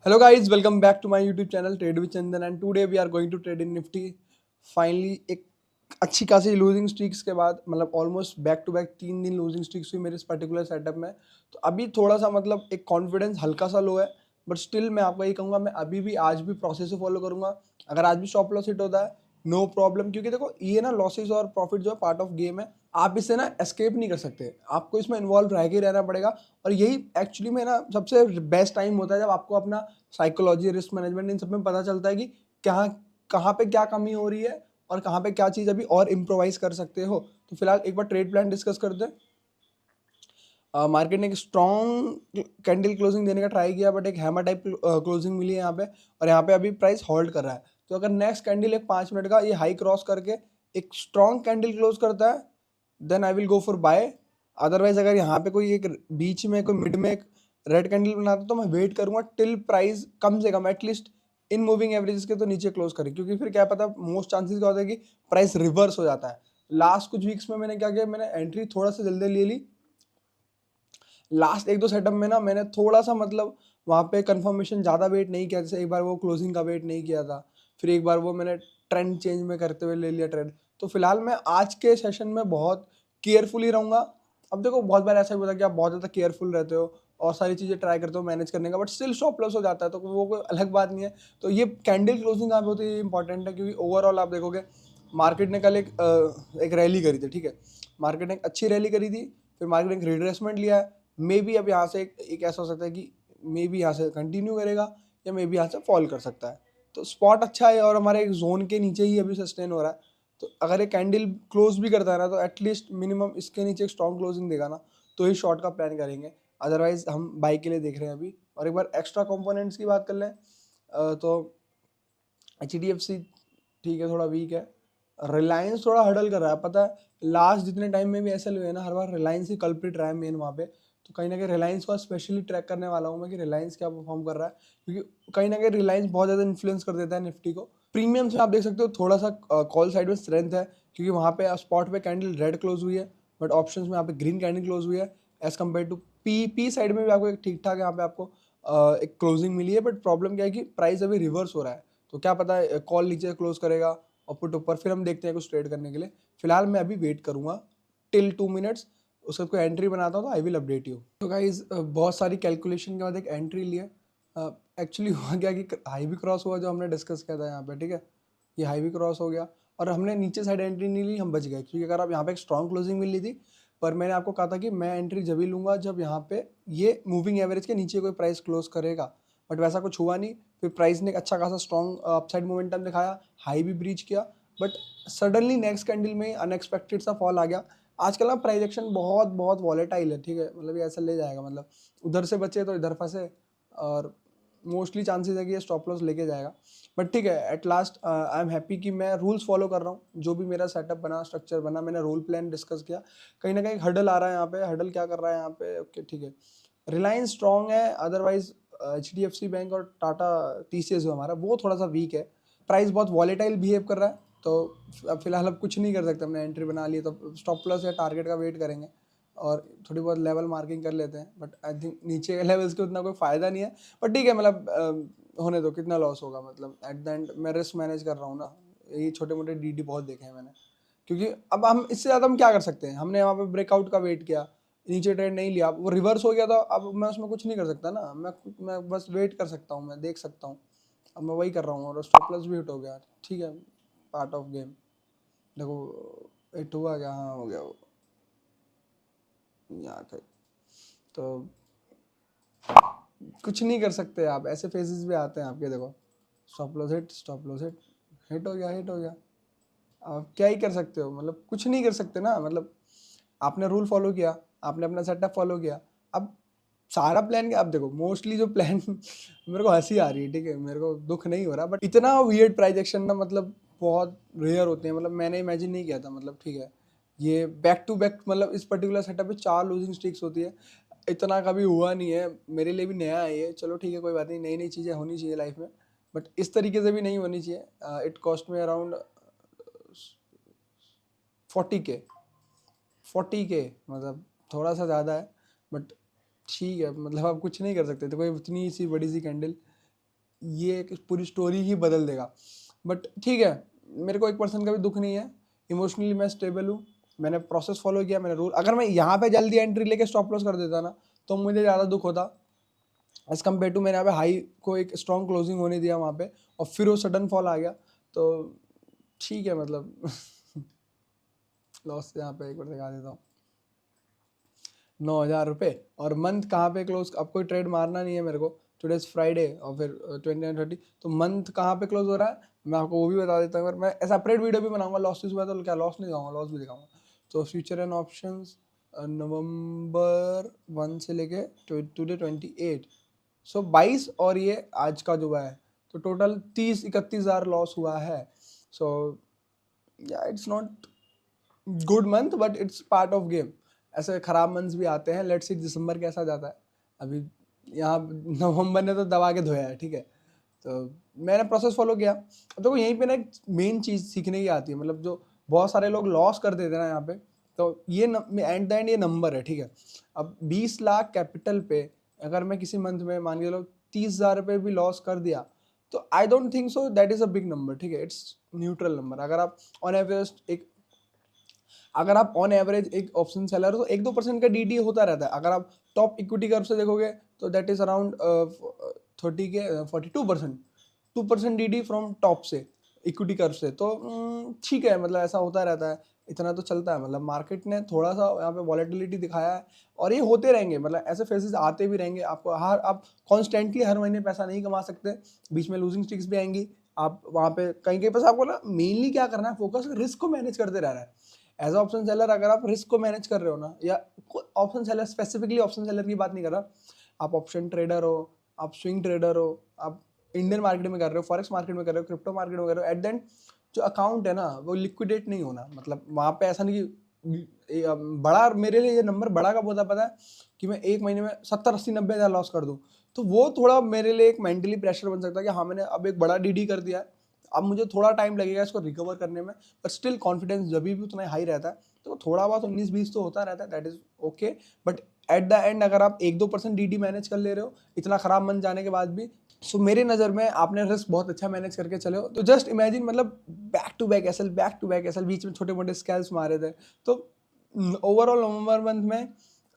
Hello guys, welcome back to my YouTube channel Trade with Chandan and today we are going to trade in Nifty. Finally एक अच्छी खासी losing streaks के बाद मतलब almost back to back 3 दिन losing streaks हुई मेरे इस पर्टिकुलर सेटअप में। तो अभी थोड़ा सा मतलब एक कॉन्फिडेंस हल्का सा लो है, बट स्टिल मैं आपको यही कहूँगा मैं अभी भी आज भी प्रोसेस को फॉलो करूँगा। अगर आज भी स्टॉप लॉस हिट होता है नो प्रॉब्लम, क्योंकि देखो ये ना लॉसेस और प्रॉफिट जो है पार्ट ऑफ गेम है। आप इससे ना एस्केप नहीं कर सकते, आपको इसमें इन्वॉल्व रह के रहना पड़ेगा। और यही एक्चुअली में ना सबसे बेस्ट टाइम होता है जब आपको अपना साइकोलॉजी, रिस्क मैनेजमेंट, इन सब में पता चलता है कि कहाँ कहाँ पे क्या कमी हो रही है और कहाँ पे क्या चीज़ अभी और इम्प्रोवाइज कर सकते हो। तो फिलहाल एक बार ट्रेड प्लान डिस्कस करते हैं। मार्केट ने एक स्ट्रॉन्ग कैंडल क्लोजिंग देने का ट्राई किया, बट एक हैमर टाइप क्लोजिंग मिली है यहाँ पे, और यहाँ पे अभी प्राइस होल्ड कर रहा है। तो अगर नेक्स्ट कैंडल एक 5 मिनट का ये हाई क्रॉस करके एक स्ट्रॉन्ग कैंडल क्लोज करता है then I will go for buy. Otherwise अगर यहाँ पे कोई एक बीच में कोई मिड में एक रेड कैंडल बनाता तो मैं वेट करूंगा टिल प्राइस कम से कम एटलीस्ट इन मूविंग एवरेजेस के तो नीचे क्लोज करे, क्योंकि फिर क्या पता मोस्ट चांसेस क्या होता है कि प्राइस रिवर्स हो जाता है। लास्ट कुछ वीक्स में मैंने क्या किया, मैंने एंट्री थोड़ा सा जल्दी ले ली। लास्ट एक दो सेटअप में ना मैंने थोड़ा सा मतलब वहाँ पे कंफर्मेशन ज़्यादा वेट नहीं किया, जैसे एक बार वो क्लोजिंग का वेट नहीं किया था, फिर एक बार वो मैंने ट्रेंड चेंज में करते हुए ले लिया ट्रेड। तो फिलहाल मैं आज के सेशन में बहुत केयरफुली रहूँगा। अब देखो बहुत बार ऐसा भी होता है कि आप बहुत ज़्यादा केयरफुल रहते हो और सारी चीज़ें ट्राई करते हो मैनेज करने का, बट स्टिल स्टॉप लॉस हो जाता है, तो वो कोई अलग बात नहीं है। तो ये कैंडल क्लोजिंग यहाँ पे होती है इंपॉर्टेंट है, क्योंकि ओवरऑल आप देखोगे मार्केट ने कल एक रैली करी थी, ठीक है, मार्केट ने एक अच्छी रैली करी थी, फिर मार्केट ने एक रिट्रेसमेंट लिया है। मे बी अब यहाँ से एक ऐसा हो सकता है कि मे बी यहाँ से कंटिन्यू करेगा या मे बी यहाँ से फॉल कर सकता है। तो स्पॉट अच्छा है और हमारे एक जोन के नीचे ही अभी सस्टेन हो रहा है। तो अगर ये कैंडल क्लोज भी करता है ना तो एटलीस्ट मिनिमम इसके नीचे एक स्ट्रॉन्ग क्लोजिंग देगा ना तो ही शॉर्ट का प्लान करेंगे। अदरवाइज हम बाई के लिए देख रहे हैं अभी। और एक बार एक्स्ट्रा कंपोनेंट्स की बात कर लें तो HDFC ठीक है, थोड़ा वीक है। रिलायंस थोड़ा हडल कर रहा है, पता है लास्ट जितने टाइम में भी ऐसे हुए ना हर बार रिलायंस ही कल्प्रिट रहा है मेन वहाँ पे। तो कहीं ना कहीं रिलायंस को स्पेशली ट्रैक करने वाला हूँ मैं कि रिलायंस क्या परफॉर्म कर रहा है, क्योंकि कहीं ना कहीं रिलायंस बहुत ज़्यादा इन्फ्लुएंस कर देता है निफ्टी को। प्रीमियम से आप देख सकते हो थोड़ा सा कॉल साइड में स्ट्रेंथ है, क्योंकि वहाँ पे स्पॉट पे कैंडल रेड क्लोज हुई है, बट ऑप्शंस में यहाँ पे ग्रीन कैंडल क्लोज हुई है। As compare to P side में भी आपको एक ठीक ठाक यहाँ पे आपको एक क्लोजिंग मिली है, बट प्रॉब्लम क्या है कि प्राइस अभी रिवर्स हो रहा है। तो क्या पता है कॉल नीचे क्लोज करेगा और पुट ऊपर, फिर हम देखते हैं कुछ ट्रेड करने के लिए। फिलहाल मैं अभी वेट करूंगा टिल 2 मिनट्स, उसका कोई एंट्री बनाता हूँ तो आई विल अपडेट यू। तो गाइज बहुत सारी कैलकुलेशन के बाद एक एंट्री लिया। एक्चुअली हुआ क्या कि हाई भी क्रॉस हुआ जो हमने डिस्कस किया था यहाँ पे, ठीक है, ये हाई भी क्रॉस हो गया और हमने नीचे साइड एंट्री नहीं ली, हम बच गए, क्योंकि अगर आप यहाँ पे एक स्ट्रॉन्ग क्लोजिंग मिल ली थी। पर मैंने आपको कहा था कि मैं एंट्री जब ही लूँगा जब यहाँ पे ये मूविंग एवरेज के नीचे कोई प्राइस क्लोज करेगा, बट वैसा कुछ हुआ नहीं। फिर प्राइस ने एक अच्छा खासा स्ट्रॉन्ग अपसाइड मोमेंटम दिखाया, हाई भी ब्रीच किया, बट सडनली नेक्स्ट कैंडल में अनएक्सपेक्टेड सा फॉल आ गया। आजकल ना प्राइस एक्शन बहुत बहुत वॉलेटाइल है, ठीक है, मतलब ये ऐसा ले जाएगा, मतलब उधर से बचे तो इधर फंसे, और मोस्टली चांसेस है कि ये स्टॉप लॉस लेके जाएगा। बट ठीक है, at last I am happy कि मैं रूल्स फॉलो कर रहा हूँ, जो भी मेरा सेटअप बना, स्ट्रक्चर बना, मैंने रोल प्लान डिस्कस किया। कहीं ना कहीं हडल आ रहा है यहाँ पे, हडल क्या कर रहा है यहाँ पे, ओके ठीक है, रिलायंस स्ट्रॉन्ग है, अदरवाइज HDFC बैंक और टाटा TCS जो हमारा वो थोड़ा सा वीक है। प्राइस बहुत वॉलेटाइल बिहेव कर रहा है, तो अब फिलहाल अब कुछ नहीं कर सकते, हमने एंट्री बना ली तो स्टॉप लॉस या टारगेट का वेट करेंगे और थोड़ी बहुत लेवल मार्किंग कर लेते हैं। बट आई थिंक नीचे के लेवल्स के उतना कोई फ़ायदा नहीं है, बट ठीक है, मतलब होने दो, कितना लॉस होगा, मतलब एट द एंड मैं रिस्क मैनेज कर रहा हूँ ना। ये छोटे मोटे DD बहुत देखे हैं मैंने, क्योंकि अब हम इससे ज़्यादा हम क्या कर सकते हैं। हमने वहाँ पे ब्रेकआउट का वेट किया, नीचे ट्रेड नहीं लिया, वो रिवर्स हो गया, तो अब मैं उसमें कुछ नहीं कर सकता ना, मैं बस वेट कर सकता हूँ, मैं देख सकता हूँ। अब मैं वही कर रहा हूँ और स्टॉप लॉस भी हिट हो गया, ठीक है, पार्ट ऑफ गेम। देखो हिट हुआ क्या, हाँ हो गया वो यहाँ तक, तो कुछ नहीं कर सकते आप, ऐसे फेजेस भी आते हैं आपके। देखो stop loss hit, stop loss hit, hit हो गया, हिट हो गया, आप क्या ही कर सकते हो, मतलब कुछ नहीं कर सकते ना। मतलब आपने रूल फॉलो किया, आपने अपना सेटअप फॉलो किया, अब सारा प्लान क्या, अब देखो मोस्टली जो प्लान मेरे को हंसी आ रही है, ठीक है, मेरे को दुख नहीं हो रहा, बट इतना वियर्ड प्राइजेक्शन ना मतलब बहुत रेयर होते हैं, मतलब मैंने इमेजिन नहीं किया था, मतलब ठीक है, ये बैक टू बैक मतलब इस पर्टिकुलर सेटअप पे 4 लूजिंग स्ट्रीक्स होती है, इतना कभी हुआ नहीं है, मेरे लिए भी नया है ये। चलो ठीक है, कोई बात नहीं, नई नई चीज़ें होनी चाहिए लाइफ में, बट इस तरीके से भी नहीं होनी चाहिए। इट कॉस्ट में अराउंड 40K, 40K, मतलब थोड़ा सा ज़्यादा है, बट ठीक है, मतलब आप कुछ नहीं कर सकते थे, कोई उतनी सी बड़ी सी कैंडल ये एक पूरी स्टोरी ही बदल देगा। बट ठीक है, मेरे को 1% का भी दुख नहीं है, इमोशनली मैं स्टेबल हूँ, मैंने प्रोसेस फॉलो किया, मैंने रूल। अगर मैं यहाँ पे जल्दी एंट्री लेके स्टॉप लॉस कर देता ना तो मुझे ज़्यादा दुख होता एज कम्पेयर टू मैंने यहाँ पे हाई को एक स्ट्रॉन्ग क्लोजिंग होने दिया वहाँ पे और फिर वो सडन फॉल आ गया। तो ठीक है, मतलब लॉस यहाँ पे एक बार दिखा देता हूँ, 9,000 रुपये। और मंथ कहाँ पे क्लोज, अब कोई ट्रेड मारना नहीं है मेरे को, टुडे इज फ्राइडे और फिर 29-30, तो मंथ कहाँ पे क्लोज हो रहा है मैं आपको वो भी बता देता हूँ। मैं सेपरेट वीडियो भी बनाऊंगा लॉसेस हुआ तो क्या लॉस नहीं दिखाऊंगा, लॉस भी दिखाऊंगा। तो फ्यूचर एंड ऑप्शंस November 1 से लेके टुडे 28, सो 22 और ये आज का जो है तो टोटल 30-31 हज़ार लॉस हुआ है। सो या it's not good month but it's part of game. ऐसे खराब मंथ्स भी आते हैं, लेट्स सी दिसंबर कैसा जाता है। अभी यहाँ नवंबर ने तो दबा के धोया है, ठीक है। तो मैंने प्रोसेस फॉलो किया। तो यहीं पे ना एक मेन चीज़ सीखने की आती है, मतलब जो बहुत सारे लोग लॉस कर देते हैं ना यहाँ पे, तो ये एट द एंड ये नंबर है, ठीक है। अब 20 लाख कैपिटल पे अगर मैं किसी मंथ में मान के लो 30,000 रुपये भी लॉस कर दिया तो I don't think so that is a big number, ठीक है। It's neutral number. अगर आप ऑन एवरेज एक ऑप्शन सेलर हो तो 1-2% का डीडी होता रहता है। अगर आप टॉप इक्विटी कर्व से देखोगे तो दैट इज अराउंड 30 के 42%, 2% डीडी फ्रॉम टॉप से इक्विटी कर्व से। तो ठीक है, मतलब ऐसा होता रहता है, इतना तो चलता है। मतलब मार्केट ने थोड़ा सा यहाँ पे वॉलेटिलिटी दिखाया है और ये होते रहेंगे, मतलब ऐसे फेजेस आते भी रहेंगे। आपको आप कॉन्स्टेंटली हर महीने पैसा नहीं कमा सकते, बीच में लूजिंग स्ट्रिक्स भी आएंगी। आप वहाँ पे कहीं कहीं पर आपको ना मेनली क्या करना है, फोकस रिस्क को मैनेज करते रहना है। एज ऑप्शन सेलर अगर आप रिस्क को मैनेज कर रहे हो ना, या option seller specifically option seller की बात नहीं कर रहा, आप ऑप्शन ट्रेडर हो, आप स्विंग ट्रेडर हो, आप इंडियन मार्केट में कर रहे हो, फॉरेक्स मार्केट में कर रहे हो, क्रिप्टो मार्केट में कर रहे हो, एट द एंड जो अकाउंट है ना वो लिक्विडेट नहीं होना। मतलब वहाँ पे ऐसा नहीं कि बड़ा, मेरे लिए ये नंबर बड़ा कब होता पता है, कि मैं एक महीने में 70-80-90 हज़ार लॉस कर दूं, तो वो थोड़ा मेरे लिए एक मेंटली प्रेशर बन सकता है कि हाँ मैंने अब एक बड़ा डीडी कर दिया है, अब मुझे थोड़ा टाइम लगेगा इसको रिकवर करने में। पर स्टिल कॉन्फिडेंस जब भी उतना हाई रहता है तो थोड़ा बहुत 19-20 तो होता रहता है, that is okay. But at the end अगर आप 1-2% डीडी मैनेज कर ले रहे हो इतना खराब मन जाने के बाद भी, सो मेरे नज़र में आपने रिस्क बहुत अच्छा मैनेज करके चले हो। तो जस्ट इमेजिन, मतलब बैक टू बैक एसएल बीच में छोटे मोटे स्कैल्स मारे थे। तो ओवरऑल नवंबर मंथ में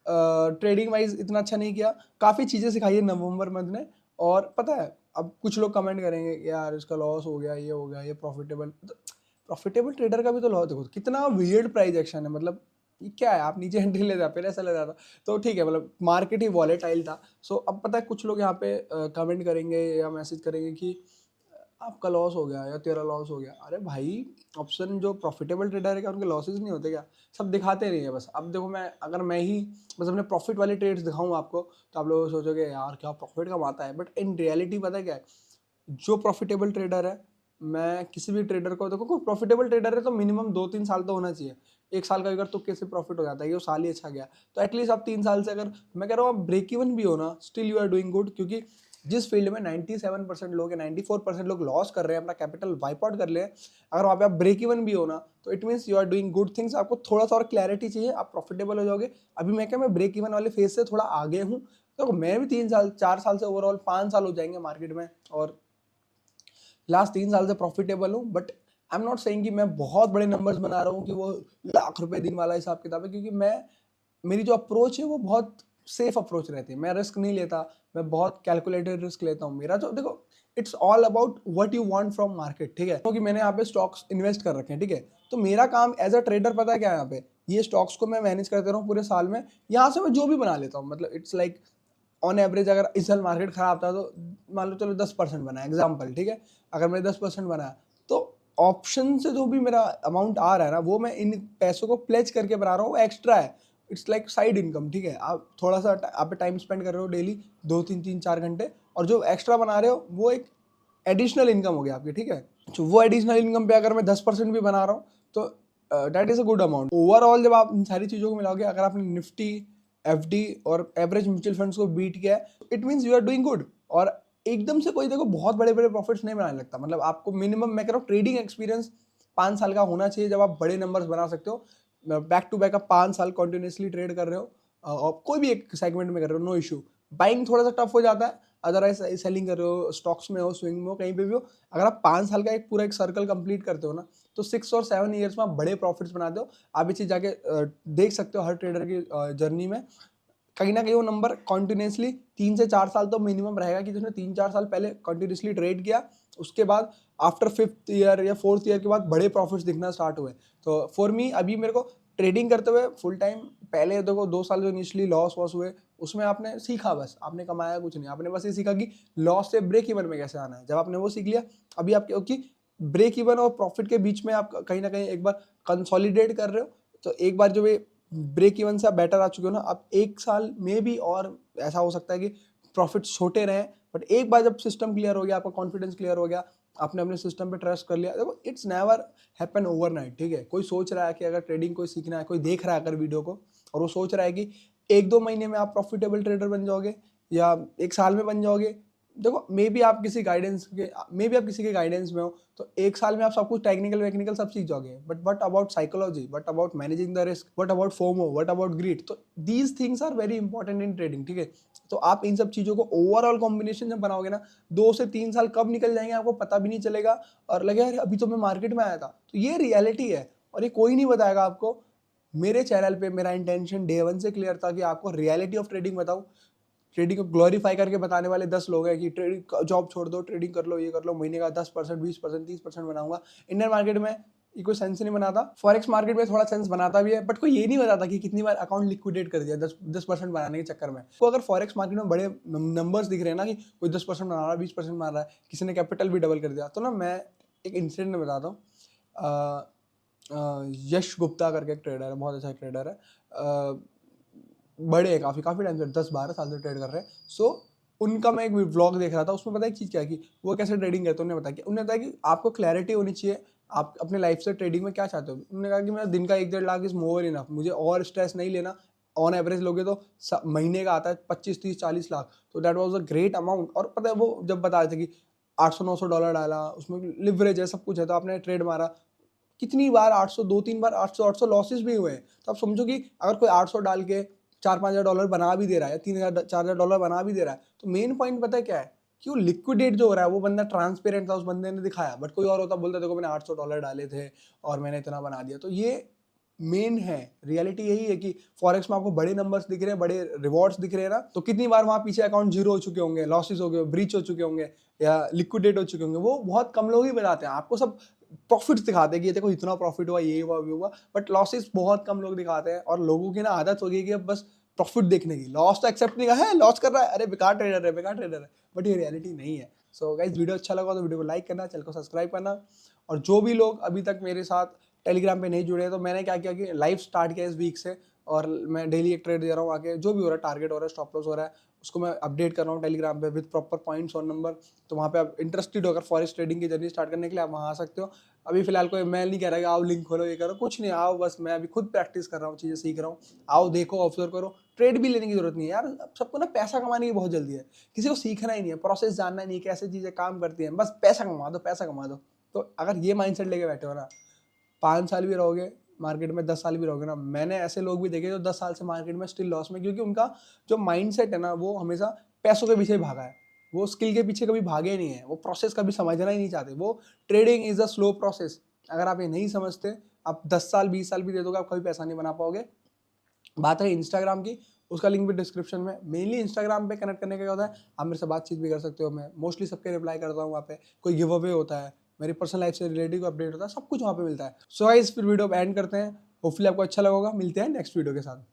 ट्रेडिंग वाइज इतना अच्छा नहीं किया, काफ़ी चीज़ें सिखाई है नवंबर मंथ ने। और पता है अब कुछ लोग कमेंट करेंगे यार इसका लॉस हो गया, ये हो गया, ये प्रॉफिटेबल ट्रेडर का भी तो लॉस देखो, कितना वियर्ड प्राइस एक्शन है। मतलब ये क्या है, आप नीचे एंट्री ले जाते फिर ऐसा ले जाता, तो ठीक है, मतलब मार्केट ही वॉलेटाइल था। सो अब पता है कुछ लोग यहाँ पे कमेंट करेंगे या मैसेज करेंगे कि आपका लॉस हो गया या तेरा लॉस हो गया। अरे भाई, ऑप्शन जो प्रॉफिटेबल ट्रेडर है क्या उनके लॉसेज नहीं होते क्या? सब दिखाते नहीं है बस। अब देखो मैं, अगर मैं ही बस अपने प्रॉफिट वाले ट्रेड्स दिखाऊं आपको तो आप लोग सोचोगे यार क्या प्रॉफिट कमाता है, बट इन रियलिटी पता है क्या है, जो प्रॉफिटेबल ट्रेडर है, मैं किसी भी ट्रेडर को देखो, कोई प्रॉफिटेबल ट्रेडर है तो मिनिमम 2-3 साल तो होना चाहिए। एक साल का अगर तुक्के से प्रॉफिट हो जाता है, ये साल ही अच्छा गया तो एटलीस्ट आप 3 साल से, अगर मैं कह रहा हूँ आप ब्रेक इवन भी हो ना, still you are doing good. क्योंकि जिस फील्ड में 97% लोग या 94% लोग लॉस कर रहे हैं, अपना कैपिटल वाइप आउट कर ले, अगर वहाँ पे आप ब्रेक इवन भी हो ना तो it means you are doing good things. आपको थोड़ा सा और क्लैरिटी चाहिए, आप प्रॉफिटेबल हो जाओगे। अभी मैं ब्रेक इवन वाले फेज से थोड़ा आगे हूँ, तो मैं भी 3 साल 4 साल से ओवरऑल 5 साल हो जाएंगे मार्केट में, और लास्ट 3 साल से प्रॉफिटेबल हूँ। But I am not saying कि मैं बहुत बड़े नंबर्स बना रहा हूँ कि वो लाख रुपए दिन वाला हिसाब किताब है, क्योंकि मेरी जो अप्रोच है वो बहुत सेफ अप्रोच रहती है। मैं रिस्क नहीं लेता, मैं बहुत कैलकुलेटेड रिस्क लेता हूँ। मेरा जो देखो, it's all about what you want from market, ठीक है। क्योंकि मैंने यहाँ पे स्टॉक्स इन्वेस्ट कर रखे हैं, ठीक है। तो मेरा काम एज अ ट्रेडर पता है क्या है, यहाँ पे ये स्टॉक्स को मैं मैनेज करते रहूँ पूरे साल में, यहाँ से मैं जो भी बना लेता हूँ। मतलब इट्स लाइक ऑन एवरेज अगर इस साल मार्केट खराब था तो मान लो चलो 10% बना, एग्जाम्पल, ठीक है। अगर मैंने 10% बनाया तो ऑप्शन से जो भी मेरा अमाउंट आ रहा है ना, वो मैं इन पैसों को प्लेज करके बना रहा हूँ, एक्स्ट्रा है। इट्स लाइक साइड इनकम, ठीक है। आप थोड़ा सा आप टाइम स्पेंड कर रहे हो डेली 2-3-3-4 घंटे, और जो एक्स्ट्रा बना रहे हो वो एक एडिशनल इनकम हो गया आपकी, ठीक है। तो वो एडिशनल इनकम पे अगर मैं 10% भी बना रहा हूँ तो that is a good amount. Overall जब आप इन सारी चीज़ों को मिलाओगे, अगर आपने निफ्टी, एफडी और एवरेज म्यूचुअल फंड्स को बीट किया है, it means you are doing good. और एकदम से कोई देखो बहुत बड़े बड़े प्रॉफिट्स नहीं बनाने लगता। मतलब आपको मिनिमम, मैं कह रहा हूँ, ट्रेडिंग एक्सपीरियंस 5 साल का होना चाहिए जब आप बड़े नंबर्स बना सकते हो। बैक टू बैक आप 5 साल कंटिन्यूसली ट्रेड कर रहे हो और कोई भी एक सेगमेंट में कर रहे हो, नो इशू। बाइंग थोड़ा सा टफ हो जाता है, अदरवाइज सेलिंग कर रहे हो, स्टॉक्स में हो, स्विंग में हो, कहीं पे भी हो, अगर आप 5 साल का एक पूरा एक सर्कल कंप्लीट करते हो ना, तो 6 और 7 ईयर्स में आप बड़े प्रॉफिट्स बनाते हो। आप ये चीज़ जाके देख सकते हो हर ट्रेडर की जर्नी में। कहीं न कहीं वो नंबर कंटिन्यूअसली 3 से 4 साल तो मिनिमम रहेगा कि जिसने 3-4 साल पहले कंटिन्यूअसली ट्रेड किया, उसके बाद आफ्टर 5th ईयर या 4th ईयर के बाद बड़े प्रॉफिट्स दिखना स्टार्ट हुए। तो फॉर मी अभी मेरे को ट्रेडिंग करते हुए फुल टाइम पहले देखो 2 साल जो इनिशियली लॉस-वॉस हुए, उसमें आपने सीखा बस, आपने कमाया कुछ नहीं। आपने बस ये सीखा कि लॉस से ब्रेक इवन में कैसे आना है। जब आपने वो सीख लिया, अभी आप क्योंकि ब्रेक इवन और प्रॉफिट के बीच में आप कहीं न कहीं एक बार कंसोलिडेट कर रहे हो, तो एक बार जब ये ब्रेक इवन से आप बेटर आ चुके हो ना, आप 1 साल में भी और ऐसा हो सकता है कि प्रॉफिट्स छोटे रहें, बट एक बार जब सिस्टम क्लियर हो गया, आपका कॉन्फिडेंस क्लियर हो गया, आपने अपने सिस्टम पे ट्रस्ट कर लिया, देखो इट्स नेवर हैपन ओवरनाइट, ठीक है? कोई सोच रहा है कि अगर ट्रेडिंग कोई सीखना है, कोई देख रहा है अगर वीडियो को और वो सोच रहा है कि 1-2 महीने में आप प्रॉफिटेबल ट्रेडर बन जाओगे या 1 साल में बन जाओगे, देखो मे बी आप किसी के गाइडेंस में हो, तो 1 साल में आप सब कुछ टेक्निकल सब सीख जाओगे, but what about psychology, what about managing the risk, what about FOMO, what about greed? तो these things are very important in trading, ठीक है? तो आप इन सब चीज़ों को ओवरऑल कॉम्बिनेशन जब बनाओगे ना, 2 से 3 साल कब निकल जाएँगे आपको पता भी नहीं चलेगा और लगेगा अरे अभी तो मैं मार्केट में आया था। तो ये रियलिटी है और ये कोई नहीं बताएगा आपको। मेरे चैनल पे मेरा इंटेंशन डे 1 से क्लियर था कि आपको रियलिटी ऑफ ट्रेडिंग बताऊँ। ट्रेडिंग को ग्लोरीफाई करके बताने वाले 10 लोग हैं कि ट्रेडिंग जॉब छोड़ दो, ट्रेडिंग कर लो, ये कर लो, महीने का 10%, 20%, 30% बनाऊंगा। इंडियन मार्केट में ये कोई सेंस नहीं बनाता। फॉरेक्स मार्केट में थोड़ा सेंस बनाता भी है, बट कोई ये नहीं बताता कि कितनी बार अकाउंट लिक्विडेट कर दिया 10% बनाने के चक्कर में। तो अगर फॉरेक्स मार्केट में बड़े नंबर्स दिख रहे हैं ना कि कोई 10% बना रहा है, 20% बना रहा है, किसी ने कैपिटल भी डबल कर दिया, तो ना मैं एक इंसिडेंट में बताता हूँ। यश गुप्ता करके एक ट्रेडर है, बहुत अच्छा ट्रेडर है। बड़े हैं काफ़ी काफ़ी टाइम से, 10-12 साल से ट्रेड कर रहे हैं। सो उनका मैं एक व्लॉग देख रहा था, उसमें पता है एक चीज़ क्या है कि वो कैसे ट्रेडिंग करते हैं। उन्होंने बताया कि आपको क्लैरिटी होनी चाहिए, आप अपने लाइफ से ट्रेडिंग में क्या चाहते हो। उन्होंने कहा कि मेरा दिन का 1-1.5 लाख इज़ मोर इनफ, मुझे और स्ट्रेस नहीं लेना। ऑन एवरेज लोगे तो महीने का आता है 25-30-40 लाख, तो that was a great amount. और पता है वो जब बता रहे थे कि $800-900 डाला, उसमें लिवरेज है, सब कुछ है, तो आपने ट्रेड मारा, कितनी बार 800, 2-3 बार 800 लॉसेस भी हुए हैं। तो आप समझो कि अगर कोई 800 डाल के $4,000-5,000 बना भी दे रहा है, 3,000-4,000 बना भी दे रहा है, तो मेन पॉइंट पता है क्या है कि वो लिक्विडेट जो हो रहा है, वो बंदा ट्रांसपेरेंट था, उस बंदे ने दिखाया। बट कोई और होता, बोलता देखो मैंने $800 डाले थे और मैंने इतना बना दिया। तो ये मेन है, रियलिटी यही है कि फॉरेक्स में आपको बड़े नंबर्स दिख रहे हैं, बड़े रिवॉर्ड्स दिख रहे हैं ना, तो कितनी बार वहां पीछे अकाउंट जीरो हो चुके होंगे, लॉसेस हो गए, ब्रीच हो चुके होंगे या लिक्विडेट हो चुके होंगे, वो बहुत कम लोग ही बताते हैं। आपको सब प्रॉफिट्स दिखाते हैं कि ये देखो इतना प्रॉफिट हुआ, ये हुआ, वो हुआ, बट लॉसेस बहुत कम लोग दिखाते हैं। और लोगों की ना आदत हो गई कि अब बस प्रॉफिट देखने की, लॉस तो एक्सेप्ट नहीं है, लॉस कर रहा है, अरे बेकार ट्रेडर है, बेकार ट्रेडर है, बट ये रियलिटी नहीं है। सो गाइस, वीडियो अच्छा लगा तो वीडियो को लाइक करना, चैनल को सब्सक्राइब करना। और जो भी लोग अभी तक मेरे साथ टेलीग्राम पे नहीं जुड़े हैं, तो मैंने क्या किया कि लाइव स्टार्ट किया इस वीक से, और मैं डेली एक ट्रेड दे रहा हूँ आके, जो भी हो रहा है, टारगेट हो रहा है, स्टॉप लॉस हो रहा है, उसको मैं अपडेट कर रहा हूँ टेलीग्राम पे विद प्रॉपर पॉइंट्स और नंबर। तो वहाँ पे आप इंटरेस्टेड हो अगर फॉरेक्स ट्रेडिंग की जर्नी स्टार्ट करने के लिए, आप वहाँ आ सकते हो। अभी फिलहाल कोई मैं नहीं कह रहा कि आओ लिंक खोलो, ये करो, कुछ नहीं, आओ बस, मैं अभी खुद प्रैक्टिस कर रहा हूँ, चीज़ें सीख रहा हूँ। आओ देखो, ऑब्जर्व करो, ट्रेड भी लेने की जरूरत नहीं है यार। अब सबको ना पैसा कमाने की बहुत जल्दी है, किसी को सीखना ही नहीं है, प्रोसेस जानना नहीं है, कैसे चीज़ें काम करती हैं, बस पैसा कमा दो, पैसा कमा दो। तो अगर ये माइंडसेट लेके बैठे हो ना, 5 साल भी रहोगे मार्केट में, 10 साल भी रहोगे ना, मैंने ऐसे लोग भी देखे जो 10 साल से मार्केट में स्टिल लॉस में, क्योंकि उनका जो माइंडसेट है ना, वो हमेशा पैसों के पीछे भागा है। वो स्किल के पीछे कभी भागे नहीं है, वो प्रोसेस कभी समझना ही नहीं चाहते। वो trading is a slow process, अगर आप ये नहीं समझते, आप 10 साल 20 साल भी दे दोगे, आप कभी पैसा नहीं बना पाओगे। बात है इंस्टाग्राम की, उसका लिंक भी डिस्क्रिप्शन में। मेनली इंस्टाग्राम पे कनेक्ट करने का क्या होता है, आप मेरे से बातचीत भी कर सकते हो, मैं मोस्टली सबके रिप्लाई करता हूँ वहाँ पे। कोई गिव अवे होता है, मेरी पर्सनल लाइफ से रिलेटेड अपडेट होता है, सब कुछ वहाँ पे मिलता है। सो गाइस, फिर वीडियो एंड करते हैं। होपफुली आपको अच्छा लगा होगा, मिलते हैं नेक्स्ट वीडियो के साथ।